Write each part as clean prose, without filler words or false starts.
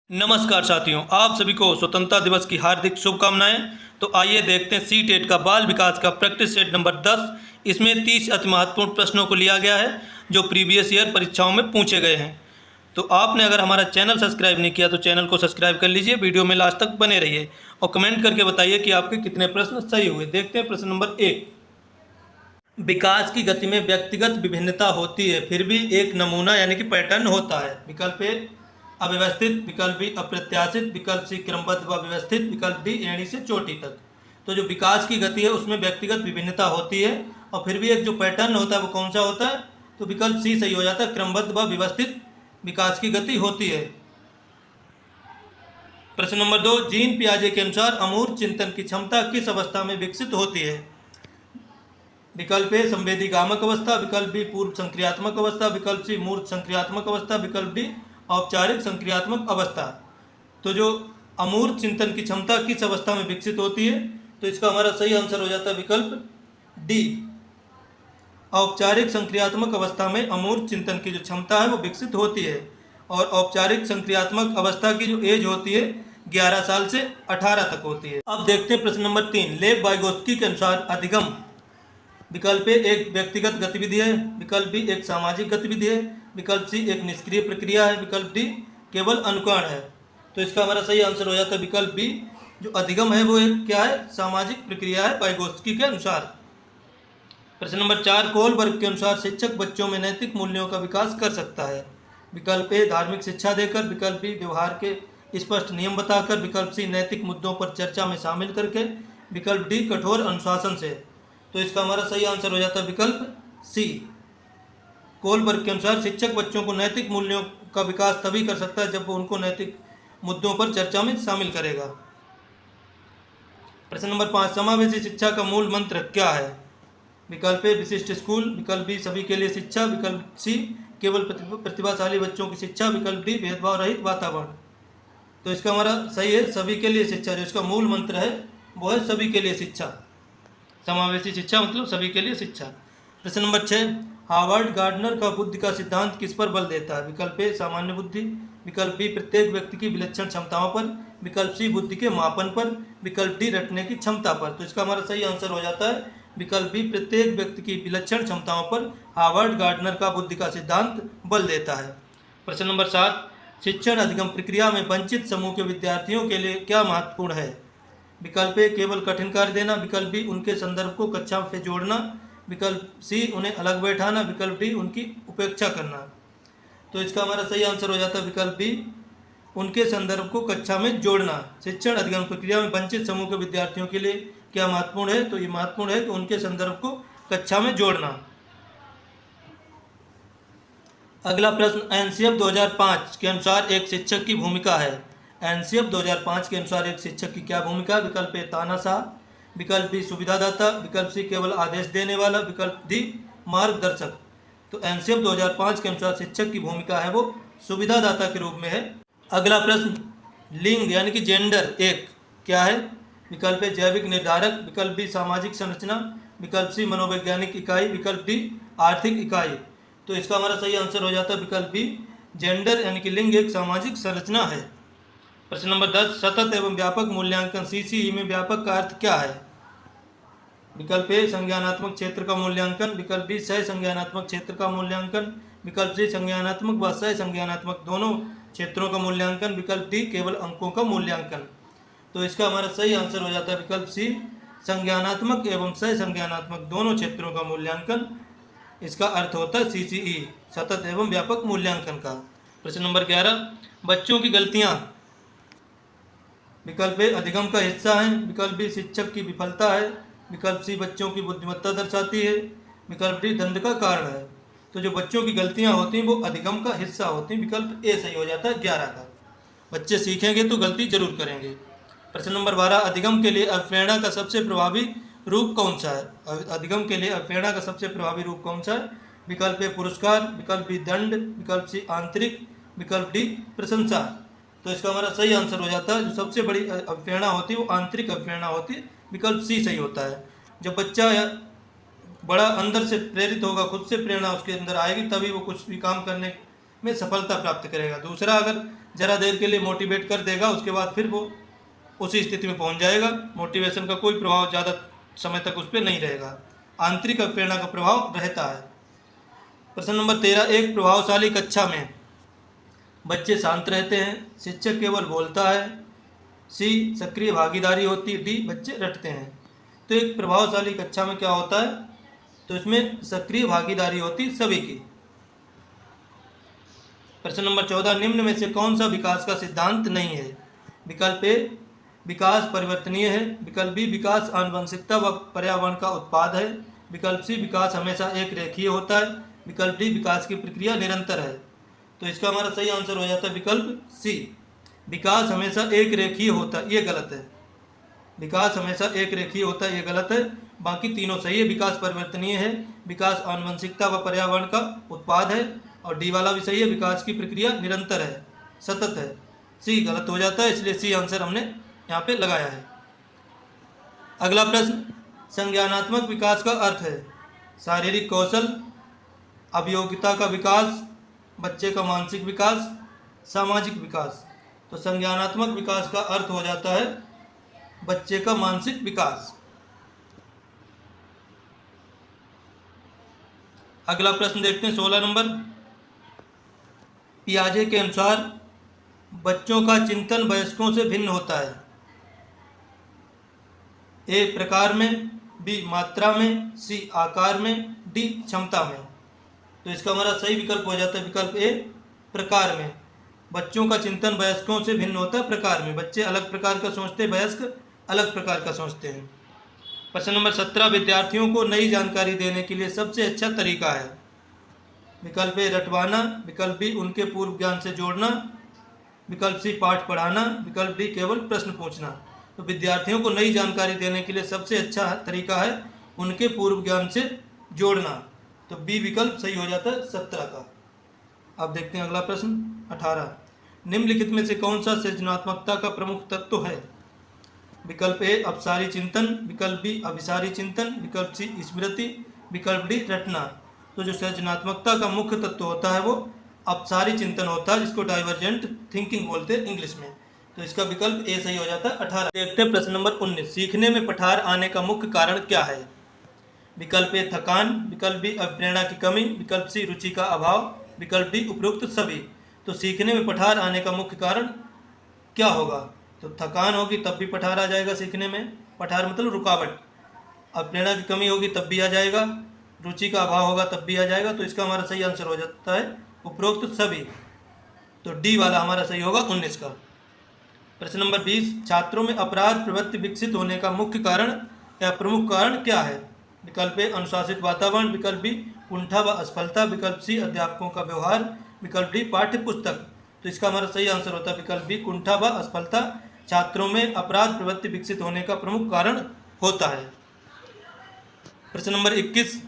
नमस्कार साथियों, आप सभी को स्वतंत्रता दिवस की हार्दिक शुभकामनाएं। तो आइए देखते हैं सी टेट का बाल विकास का प्रैक्टिस सेट नंबर 10। इसमें 30 अति महत्वपूर्ण प्रश्नों को लिया गया है जो प्रीवियस ईयर परीक्षाओं में पूछे गए हैं। तो आपने अगर हमारा चैनल सब्सक्राइब नहीं किया तो चैनल को सब्सक्राइब कर लीजिए, वीडियो में लास्ट तक बने रहिए और कमेंट करके बताइए कि आपके कितने प्रश्न सही हुए। देखते हैं प्रश्न नंबर 1। विकास की गति में व्यक्तिगत विभिन्नता होती है, फिर भी एक नमूना यानी कि पैटर्न होता है। विकल्प ए अव्यवस्थित, विकल्प बी अप्रत्याशित, विकल्प सी क्रमबद्ध व व्यवस्थित, विकल्प डी एड़ी से चोटी तक। तो जो विकास की गति है उसमें व्यक्तिगत विभिन्नता होती है और फिर भी एक जो पैटर्न होता है वो कौन सा होता है? तो विकल्प सी सही हो जाता है, क्रमबद्ध व व्यवस्थित विकास की गति होती है। प्रश्न नंबर 2, जीन पियाजे के अनुसार अमूर्त चिंतन की क्षमता किस अवस्था में विकसित होती है? विकल्प ए संवेदी गामक अवस्था, विकल्प बी पूर्व संक्रियात्मक अवस्था, विकल्प सी मूर्त संक्रियात्मक अवस्था, विकल्प डी औपचारिक संक्रियात्मक अवस्था। तो जो अमूर्त चिंतन की क्षमता किस अवस्था में विकसित होती है? तो इसका हमारा सही आंसर हो जाता है विकल्प डी, औपचारिक संक्रियात्मक अवस्था में अमूर्त चिंतन की जो क्षमता है वो विकसित होती है। और औपचारिक संक्रियात्मक अवस्था की जो एज होती है 11 साल से 18 तक होती है। अब देखते हैं प्रश्न नंबर 3। लेव वाइगोत्स्की के अनुसार अधिगम विकल्प ए एक व्यक्तिगत गतिविधि है, विकल्प बी एक सामाजिक गतिविधि है, विकल्प सी एक निष्क्रिय प्रक्रिया है, विकल्प डी केवल अनुकरण है। तो इसका हमारा सही आंसर हो जाता है विकल्प बी, जो अधिगम है वो एक क्या है? सामाजिक प्रक्रिया है वाइगोत्स्की के अनुसार। प्रश्न नंबर 4। कोलबर्ग के अनुसार शिक्षक बच्चों में नैतिक मूल्यों का विकास कर सकता है। विकल्प ए धार्मिक शिक्षा देकर, विकल्प बी व्यवहार के स्पष्ट नियम बताकर, विकल्प सी नैतिक मुद्दों पर चर्चा में शामिल करके, विकल्प डी कठोर अनुशासन से। तो इसका हमारा सही आंसर हो जाता है विकल्प सी। कोलबर्ग के अनुसार शिक्षक बच्चों को नैतिक मूल्यों का विकास तभी कर सकता है जब वो उनको नैतिक मुद्दों पर चर्चा में शामिल करेगा। प्रश्न नंबर 5। समावेशी शिक्षा का मूल मंत्र क्या है? विकल्प ए विशिष्ट स्कूल, विकल्प बी सभी के लिए शिक्षा, विकल्प सी केवल प्रतिभाशाली बच्चों की शिक्षा, विकल्प डी भेदभाव रहित वातावरण। तो इसका हमारा सही है सभी के लिए शिक्षा। जो इसका मूल मंत्र है वो है सभी के लिए शिक्षा। समावेशी शिक्षा मतलब सभी के लिए शिक्षा। प्रश्न नंबर 6। हार्वर्ड गार्डनर का बुद्धि का सिद्धांत किस पर बल देता है? विकल्प ए सामान्य बुद्धि, विकल्प बी प्रत्येक व्यक्ति की विलक्षण क्षमताओं पर, विकल्प सी बुद्धि के मापन पर, विकल्प डी रटने की क्षमता पर। तो इसका हमारा सही आंसर हो जाता है विकल्प बी प्रत्येक व्यक्ति की विलक्षण क्षमताओं पर हार्वर्ड गार्डनर का बुद्धि का सिद्धांत बल देता है। प्रश्न नंबर 7। शिक्षण अधिगम प्रक्रिया में वंचित समूह के विद्यार्थियों के लिए क्या महत्वपूर्ण है? विकल्प ए केवल कठिन कार्य देना, विकल्प बी उनके संदर्भ को कक्षा से जोड़ना, विकल्प सी उन्हें अलग बैठाना, विकल्प डी उनकी उपेक्षा करना। तो इसका हमारा सही आंसर हो जाता है विकल्प बी उनके संदर्भ को कक्षा में जोड़ना। शिक्षण अधिगम प्रक्रिया में वंचित समूह के विद्यार्थियों के लिए क्या महत्वपूर्ण है? तो ये महत्वपूर्ण है कि उनके संदर्भ को कक्षा में जोड़ना। अगला प्रश्न एनसीएफ 2005 के अनुसार एक शिक्षक की भूमिका है। एनसीएफ 2005 के अनुसार एक शिक्षक की क्या भूमिका? विकल्प ए तानाशाह, विकल्प बी सुविधादाता, विकल्प सी केवल आदेश देने वाला, विकल्प डी मार्गदर्शक। तो एनसीएफ 2005 के अनुसार शिक्षक की भूमिका है वो सुविधादाता के रूप में है। अगला प्रश्न लिंग यानी कि जेंडर एक क्या है? विकल्प ए जैविक निर्धारक, विकल्प बी सामाजिक संरचना, विकल्प सी मनोवैज्ञानिक इकाई, विकल्प डी आर्थिक इकाई। तो इसका हमारा सही आंसर हो जाता है विकल्प बी जेंडर यानी कि लिंग एक सामाजिक संरचना है। प्रश्न नंबर 10। सतत एवं व्यापक मूल्यांकन सीसीई में व्यापक का अर्थ क्या है? विकल्प ए संज्ञानात्मक क्षेत्र का मूल्यांकन, विकल्प बी सह संज्ञानात्मक क्षेत्र का मूल्यांकन, विकल्प सी संज्ञानात्मक व सह संज्ञानात्मक दोनों क्षेत्रों का मूल्यांकन, विकल्प डी केवल अंकों का मूल्यांकन। तो इसका हमारा सही आंसर हो जाता है विकल्प सी संज्ञानात्मक एवं सह संज्ञानात्मक दोनों क्षेत्रों का मूल्यांकन। इसका अर्थ होता है सीसीई सतत एवं व्यापक मूल्यांकन का। प्रश्न नंबर 11। बच्चों की गलतियाँ विकल्प ए अधिगम का हिस्सा है, विकल्प बी शिक्षक की विफलता है, विकल्प सी बच्चों की बुद्धिमत्ता दर्शाती है, विकल्प डी दंड का कारण है। तो जो बच्चों की गलतियां होती हैं वो अधिगम का हिस्सा होती हैं। विकल्प ए सही हो जाता है 11 का। बच्चे सीखेंगे तो गलती जरूर करेंगे। प्रश्न नंबर 12। अधिगम के लिए अवप्रेरणा का सबसे प्रभावी रूप कौन सा है? अधिगम के लिए अवप्रेरणा का सबसे प्रभावी रूप कौन सा है? विकल्प ए पुरस्कार, विकल्प बी दंड, विकल्प सी आंतरिक, विकल्प डी प्रशंसा। तो इसका हमारा सही आंसर हो जाता है जो सबसे बड़ी अवप्रेरणा होती है वो आंतरिक अवप्रेरणा होती है। विकल्प सी सही होता है। जब बच्चा बड़ा अंदर से प्रेरित होगा, खुद से प्रेरणा उसके अंदर आएगी, तभी वो कुछ भी काम करने में सफलता प्राप्त करेगा। दूसरा, अगर ज़रा देर के लिए मोटिवेट कर देगा, उसके बाद फिर वो उसी स्थिति में पहुंच जाएगा। मोटिवेशन का कोई प्रभाव ज़्यादा समय तक उस पर नहीं रहेगा। आंतरिक प्रेरणा का प्रभाव रहता है। प्रश्न नंबर 13, एक प्रभावशाली कक्षा में बच्चे शांत रहते हैं, शिक्षक केवल बोलता है, सी सक्रिय भागीदारी होती है, डी बच्चे रटते हैं। तो एक प्रभावशाली कक्षा में क्या होता है, तो इसमें सक्रिय भागीदारी होती सभी की। प्रश्न नंबर 14, निम्न में से कौन सा विकास का सिद्धांत नहीं है? विकल्प ए विकास परिवर्तनीय है, विकल्प बी विकास आनुवंशिकता व पर्यावरण का उत्पाद है, विकल्प सी विकास हमेशा एक रेखीय होता है, विकल्प डी विकास की प्रक्रिया निरंतर है। तो इसका हमारा सही आंसर हो जाता है विकल्प सी, विकास हमेशा एक रेखीय होता है, ये गलत है। विकास हमेशा एक रेखीय होता है, ये गलत है। बाकी तीनों सही है। विकास परिवर्तनीय है, विकास आनुवंशिकता व पर्यावरण का उत्पाद है, और डी वाला भी सही है, विकास की प्रक्रिया निरंतर है, सतत है। सी गलत हो जाता है, इसलिए सी आंसर हमने यहाँ पे लगाया है। अगला प्रश्न, संज्ञानात्मक विकास का अर्थ है शारीरिक कौशल, अभियोगिता का विकास, बच्चे का मानसिक विकास, सामाजिक विकास। तो संज्ञानात्मक विकास का अर्थ हो जाता है बच्चे का मानसिक विकास। अगला प्रश्न देखते हैं 16 नंबर, पियाजे के अनुसार बच्चों का चिंतन वयस्कों से भिन्न होता है, ए प्रकार में, बी मात्रा में, सी आकार में, डी क्षमता में। तो इसका हमारा सही विकल्प हो जाता है विकल्प ए प्रकार में। बच्चों का चिंतन वयस्कों से भिन्न होता है प्रकार में। बच्चे अलग प्रकार का सोचते हैं, वयस्क अलग प्रकार का सोचते हैं। प्रश्न नंबर 17, विद्यार्थियों को नई जानकारी देने के लिए सबसे अच्छा तरीका है? विकल्प ए रटवाना, विकल्प बी उनके पूर्व ज्ञान से जोड़ना, विकल्प सी पाठ पढ़ाना, विकल्प डी केवल प्रश्न पूछना। तो विद्यार्थियों को नई जानकारी देने के लिए सबसे अच्छा तरीका है उनके पूर्व ज्ञान से जोड़ना। तो बी विकल्प सही हो जाता है 17 का। अब देखते हैं अगला प्रश्न 18, निम्नलिखित में से कौन सा सृजनात्मकता का प्रमुख तत्व है? विकल्प ए अपसारी चिंतन, विकल्प बी अभिसारी चिंतन, विकल्प सी स्मृति, विकल्प डी रटना। तो जो सृजनात्मकता का मुख्य तत्व होता है वो अपसारी चिंतन होता है, जिसको डाइवर्जेंट थिंकिंग बोलते हैं इंग्लिश में। तो इसका विकल्प ए सही हो जाता है 18। देखते हैं प्रश्न नंबर 19, सीखने में पठार आने का मुख्य कारण क्या है? विकल्प ए थकान, विकल्प बी प्रेरणा की कमी, विकल्प सी रुचि का अभाव, विकल्प डी उपरोक्त सभी। तो सीखने में पठार आने का मुख्य कारण क्या होगा? तो थकान होगी तब भी पठार आ जाएगा सीखने में, पठार मतलब रुकावट। अब प्रेरणा की कमी होगी तब भी आ जाएगा, रुचि का अभाव होगा तब भी आ जाएगा। तो इसका हमारा सही आंसर हो जाता है उपरोक्त सभी। तो डी वाला हमारा सही होगा 19 का। प्रश्न नंबर 20, छात्रों में अपराध प्रवृत्ति विकसित होने का मुख्य कारण या प्रमुख कारण क्या है? विकल्प ए अनुशासित वातावरण, विकल्प बी कुंठा व असफलता, विकल्प सी अध्यापकों का व्यवहार, विकल्प डी पाठ्य पुस्तक। तो इसका हमारा सही आंसर होता है विकल्प बी कुंठा व असफलता छात्रों में अपराध प्रवृत्ति विकसित होने का प्रमुख कारण होता है। प्रश्न नंबर 21,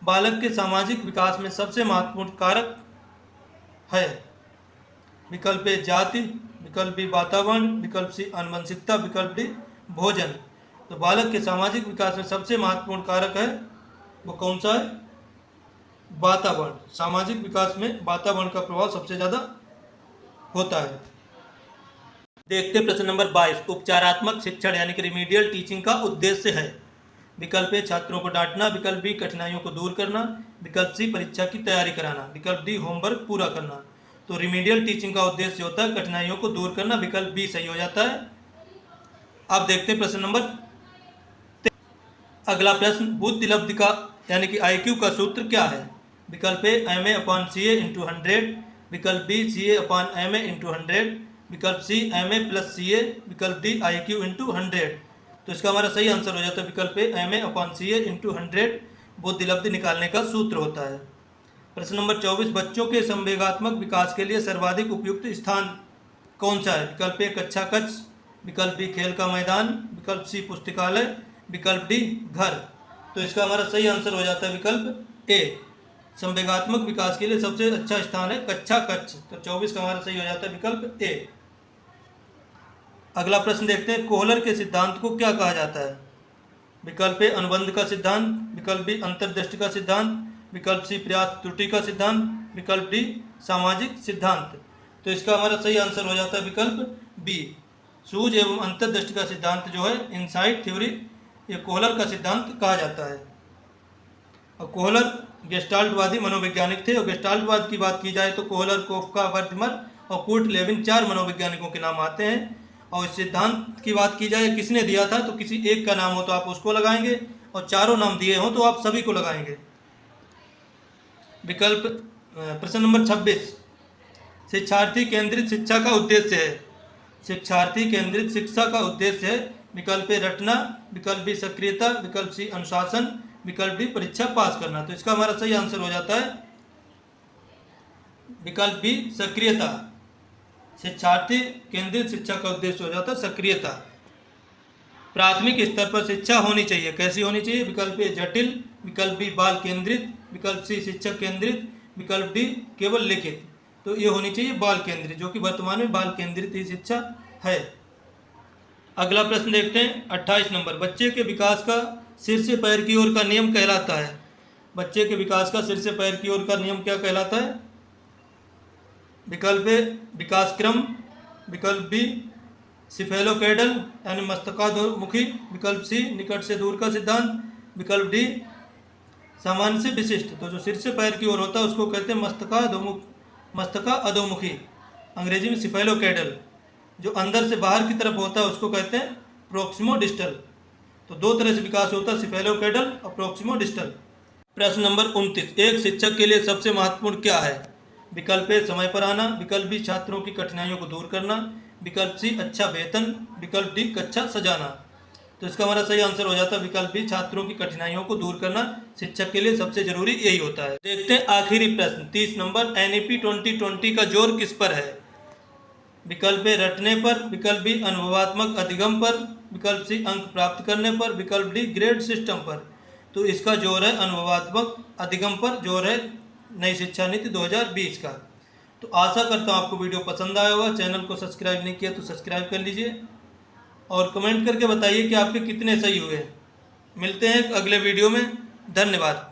बालक के सामाजिक विकास में सबसे महत्वपूर्ण कारक है? विकल्प ए जाति, विकल्प बी वातावरण, विकल्प सी आनुवंशिकता, विकल्प डी भोजन। तो बालक के सामाजिक विकास में सबसे महत्वपूर्ण कारक है वो कौन सा है? वातावरण। सामाजिक विकास में वातावरण का प्रभाव सबसे ज़्यादा होता है। देखते प्रश्न नंबर 22, उपचारात्मक शिक्षण यानी कि रिमीडियल टीचिंग का उद्देश्य है? विकल्प ए छात्रों को डांटना, विकल्प बी कठिनाइयों को दूर करना, विकल्प सी परीक्षा की तैयारी कराना, विकल्प डी होमवर्क पूरा करना। तो रिमीडियल टीचिंग का उद्देश्य होता है कठिनाइयों को दूर करना, विकल्प बी सही हो जाता है। अब देखते हैं प्रश्न नंबर, अगला प्रश्न, बुद्धिलब्धि का यानी कि IQ का सूत्र क्या है? विकल्प ए MA/CA × 100, विकल्प बी CA/MA × 100, विकल्प सी MA + CA, विकल्प डी IQ × 100। तो इसका हमारा सही आंसर हो जाता है विकल्प ए MA/CA × 100 बुद्धिलब्धि निकालने का सूत्र होता है। प्रश्न नंबर 24, बच्चों के संवेगात्मक विकास के लिए सर्वाधिक उपयुक्त स्थान कौन सा है? विकल्प ए कक्षा कक्ष, विकल्प बी खेल का मैदान, विकल्प सी पुस्तकालय, विकल्प डी घर। तो इसका हमारा सही आंसर हो जाता है विकल्प ए, संवेगात्मक विकास के लिए सबसे अच्छा स्थान है कक्षा कक्ष। तो 24 का हमारा सही हो जाता है विकल्प ए। अगला प्रश्न देखते हैं, कोहलर के सिद्धांत को क्या कहा जाता है? विकल्प ए अनुबंध का सिद्धांत, विकल्प बी अंतर्दृष्टि का सिद्धांत, विकल्प सी प्रयास त्रुटि का सिद्धांत, विकल्प डी सामाजिक सिद्धांत। तो इसका हमारा सही आंसर हो जाता है विकल्प बी। सूझ एवं अंतर्दृष्टि का सिद्धांत जो है इनसाइट थ्योरी, ये कोहलर का सिद्धांत कहा जाता है। और कोहलर गेस्टाल्टवादी मनोवैज्ञानिक थे। और गेस्टाल्टवाद की बात की जाए तो कोहलर, कोफका, वर्थमर और कुर्ट लेविन 4 मनोवैज्ञानिकों के नाम आते हैं। और इस सिद्धांत की बात की जाए किसने दिया था, तो किसी एक का नाम हो तो आप उसको लगाएंगे, और चारों नाम दिए हो तो आप सभी को लगाएंगे। विकल्प प्रश्न नंबर 26, शिक्षार्थी केंद्रित शिक्षा का उद्देश्य है। शिक्षार्थी केंद्रित शिक्षा का उद्देश्य है। विकल्प ए रटना, विकल्प बी सक्रियता, विकल्प सी अनुशासन, विकल्प डी परीक्षा पास करना। तो इसका हमारा सही आंसर हो जाता है विकल्प बी सक्रियता। शिक्षार्थी केंद्रित शिक्षा का उद्देश्य हो जाता है सक्रियता। प्राथमिक स्तर पर शिक्षा होनी चाहिए, कैसी होनी चाहिए? विकल्प ए जटिल, विकल्प बी बाल केंद्रित, विकल्प सी शिक्षक केंद्रित, विकल्प डी केवल लिखित। तो ये होनी चाहिए बाल केंद्रित, जो कि वर्तमान में बाल केंद्रित ही शिक्षा है। अगला प्रश्न देखते हैं 28 नंबर, बच्चे के विकास का सिर से पैर की ओर का नियम कहलाता है। बच्चे के विकास का सिर से पैर की ओर का नियम क्या कहलाता है? विकल्प ए विकास क्रम, विकल्प बी सिफेलोकेडल यानी मस्तकाधोमुखी, विकल्प सी निकट से दूर का सिद्धांत, विकल्प डी सामान्य से विशिष्ट। तो जो सिर से पैर की ओर होता है उसको कहते हैं मस्तका अधोमुखी, अंग्रेजी में सिफेलोकेडल। जो अंदर से बाहर की तरफ होता है उसको कहते हैं प्रोक्सिमो डिस्टल। तो दो तरह से विकास होता है, सिफेलोकेडल और प्रोक्सिमो डिस्टल। प्रश्न नंबर 29, एक शिक्षक के लिए सबसे महत्वपूर्ण क्या है? विकल्प ए समय पर आना, विकल्प बी छात्रों की कठिनाइयों को दूर करना, विकल्प सी अच्छा वेतन, विकल्प डी कक्षा सजाना। तो इसका हमारा सही आंसर हो जाता है विकल्प बी छात्रों की कठिनाइयों को दूर करना शिक्षक के लिए सबसे जरूरी यही होता है। देखते हैं आखिरी प्रश्न 30 नंबर, एनईपी 2020 का जोर किस पर है? विकल्प ए रटने पर, विकल्प बी अनुभवात्मक अधिगम पर, विकल्प सी अंक प्राप्त करने पर, विकल्प डी ग्रेड सिस्टम पर। तो इसका जोर है अनुभवात्मक अधिगम पर, जोर है नई शिक्षा नीति 2020 का। तो आशा करता हूँ आपको वीडियो पसंद आया होगा। चैनल को सब्सक्राइब नहीं किया तो सब्सक्राइब कर लीजिए और कमेंट करके बताइए कि आपके कितने सही हुए। मिलते हैं अगले वीडियो में। धन्यवाद।